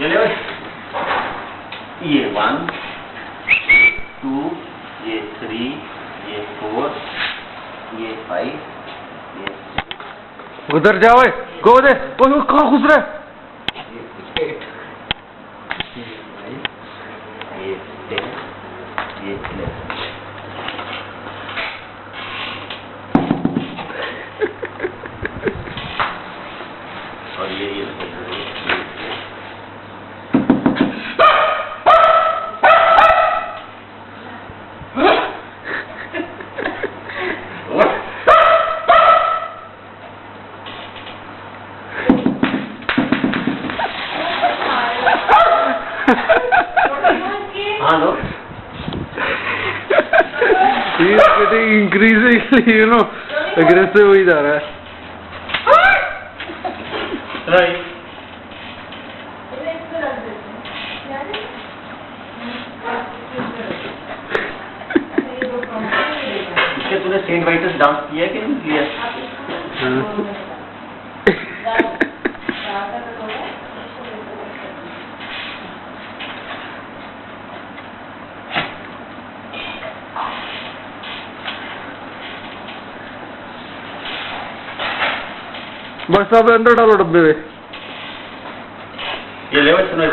ये ले भाई, ये 1, 2, ये 3, ये 4, ये 5, ये उधर जाओ, गो दे, वो कहाँ घुस रहा है? ये 10, ये 11। और ये हाँ लो। He is getting increasingly, aggressive हो ही जा रहा है। Right. इसके तूने सेंट वाइटस डांस किया कि नहीं किया? बस अब अंदर डालो डब्बे में। ये ले सुनो।